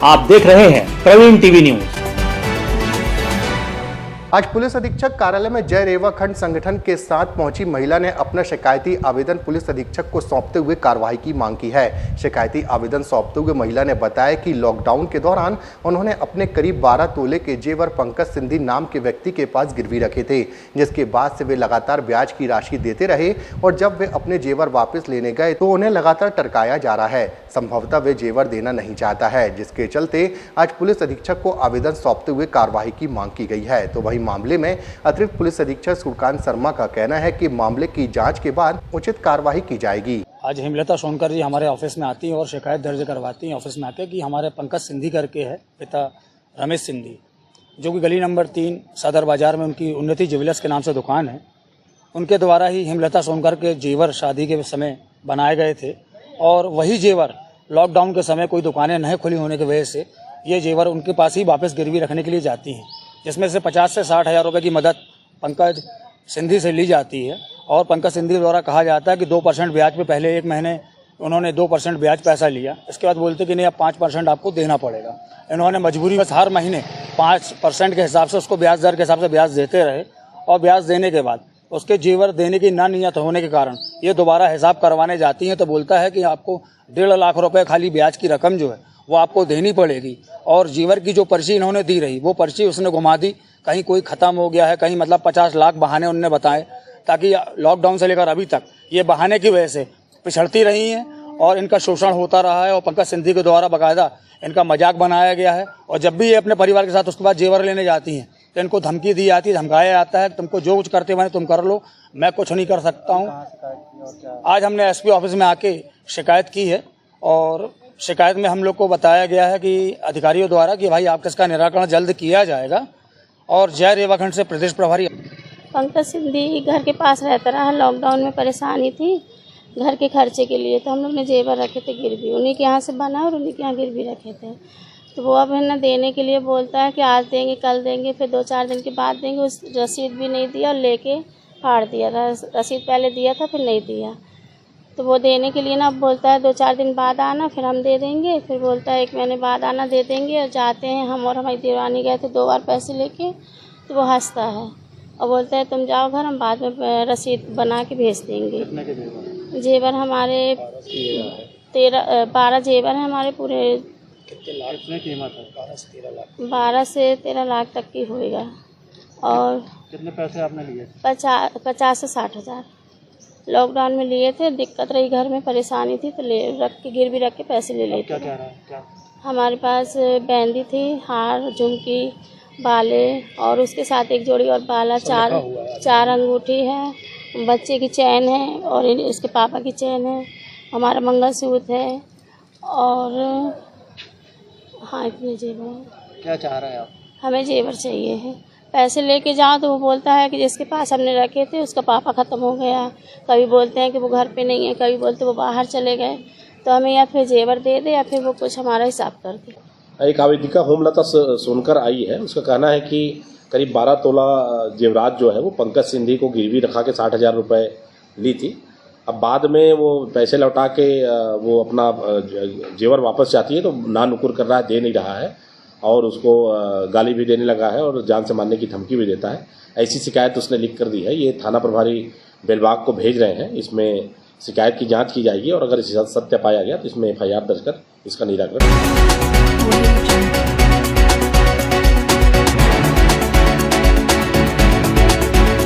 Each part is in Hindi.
आप देख रहे हैं प्रवीण टीवी न्यूज। आज पुलिस अधीक्षक कार्यालय में जय रेवा खंड संगठन के साथ पहुंची महिला ने अपना शिकायती आवेदन पुलिस अधीक्षक को सौंपते हुए कार्रवाई की मांग की है। शिकायती आवेदन सौंपते हुए महिला ने बताया कि लॉकडाउन के दौरान उन्होंने अपने करीब 12 तोले के जेवर पंकज सिंधी नाम के व्यक्ति के पास गिरवी रखे थे, जिसके बाद से वे लगातार ब्याज की राशि देते रहे और जब वे अपने जेवर वापस लेने गए तो उन्हें लगातार टरकाया जा रहा है। संभवतः वे जेवर देना नहीं चाहता है, जिसके चलते आज पुलिस अधीक्षक को आवेदन सौंपते हुए कार्रवाई की मांग की गई है। तो वहीं मामले में अतिरिक्त पुलिस अधीक्षक सुरकांत शर्मा का कहना है कि मामले की जांच के बाद उचित कार्रवाई की जाएगी। आज हेमलता सोनकर जी हमारे ऑफिस में आती हैं और शिकायत दर्ज करवाती हैं ऑफिस में आके कि हमारे पंकज सिंधी करके है पिता रमेश सिंधी, जो कि गली नंबर 3 सदर बाजार में उनकी उन्नति ज्वेलर्स के नाम से दुकान है, उनके द्वारा ही हेमलता सोनकर के जेवर शादी के समय बनाए गए थे और वही जेवर लॉकडाउन के समय कोई दुकानें नहीं खुली होने की वजह से ये जेवर उनके पास ही वापस गिरवी रखने के लिए जाती हैं, जिसमें से 50 से 60 हज़ार रुपये की मदद पंकज सिंधी से ली जाती है और पंकज सिंधी द्वारा कहा जाता है कि 2% ब्याज पे पहले 1 महीने उन्होंने 2% ब्याज पैसा लिया, इसके बाद बोलते कि नहीं अब 5% आपको देना पड़ेगा। इन्होंने मजबूरी में हर महीने 5% के हिसाब से उसको ब्याज दर के हिसाब से ब्याज देते रहे और ब्याज देने के बाद उसके जेवर देने की ना नियत होने के कारण ये दोबारा हिसाब करवाने जाती हैं तो बोलता है कि आपको 1.5 लाख रुपए खाली ब्याज की रकम जो है वो आपको देनी पड़ेगी और जेवर की जो पर्ची इन्होंने दी रही वो पर्ची उसने घुमा दी, कहीं कोई ख़त्म हो गया है, कहीं मतलब 50 लाख बहाने उन्होंने बताए, ताकि लॉकडाउन से लेकर अभी तक ये बहाने की वजह से पिछड़ती रही हैं और इनका शोषण होता रहा है और पंकज सिंधी के द्वारा बाकायदा इनका मजाक बनाया गया है। और जब भी ये अपने परिवार के साथ उसके बाद जेवर लेने जाती हैं तो इनको धमकी दी जाती है, धमकाया जाता है तुमको जो कुछ करते बने तुम कर लो, मैं कुछ नहीं कर सकता हूँ। आज हमने एसपी ऑफिस में आके शिकायत की है और शिकायत में हम लोग को बताया गया है कि अधिकारियों द्वारा कि भाई आपका इसका निराकरण जल्द किया जाएगा। और जय रेवा खंड से प्रदेश प्रभारी पंकज सिंधी घर के पास रहता रहा, लॉकडाउन में परेशानी थी घर के खर्चे के लिए, तो हम लोग ने जेवर रखे थे गिरवी, उन्हीं के यहाँ से बना और उन्हीं के यहाँ गिरवी रखे थे। तो वो अब है ना देने के लिए बोलता है कि आज देंगे कल देंगे, फिर 2-4 दिन के बाद देंगे। उस रसीद भी नहीं दिया और लेके फाड़ दिया। रसीद पहले दिया था फिर नहीं दिया, तो वो देने के लिए ना अब बोलता है 2-4 दिन बाद आना फिर हम दे देंगे, फिर बोलता है 1 महीने बाद आना दे देंगे। और जाते हैं हम और हमारी देवरानी गए थे 2 बार पैसे लेके, तो वो हंसता है और बोलता है तुम जाओ घर, हम बाद में रसीद बना के भेज देंगे। जेवर हमारे 12 जेवर हैं हमारे पूरे। कितने कीमत है? 12 से 13 लाख तक की होएगा। और कितने पैसे आपने लिए? 50 से 60 हज़ार लॉकडाउन में लिए थे। दिक्कत रही घर में, परेशानी थी तो ले रख के गिरवी रख के पैसे ले लेते। क्या? हमारे पास बेंदी थी, हार, झुमकी, बाले और उसके साथ एक जोड़ी और बाला, 4 अंगूठी है, बच्चे की चैन है और इसके पापा की चैन है, हमारा मंगलसूत्र है और हाँ इतने जेवर हैं। क्या चाह रहे हैं आप? हमें जेवर चाहिए है। पैसे लेके जाओ तो वो बोलता है कि जिसके पास हमने रखे थे उसका पापा ख़त्म हो गया, कभी बोलते हैं कि वो घर पे नहीं है, कभी बोलते वो बाहर चले गए, तो हमें या फिर जेवर दे दे या फिर वो कुछ हमारा हिसाब कर दे। एक आवेदिका हेमलता सोनकर आई है, उसका कहना है कि करीब 12 तोला जेवरात जो है वो पंकज सिंधी को गिरवी रखा के 60,000 रुपये ली थी। अब बाद में वो पैसे लौटा के वो अपना जेवर वापस चाहती है तो ना नुकुर कर रहा है, दे नहीं रहा है और उसको गाली भी देने लगा है और जान से मारने की धमकी भी देता है। ऐसी शिकायत उसने लिख कर दी है, ये थाना प्रभारी बेलबाग को भेज रहे हैं। इसमें शिकायत की जांच की जाएगी और अगर इसे सत्य पाया गया तो इसमें FIR दर्ज कर इसका निराकरण।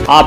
आप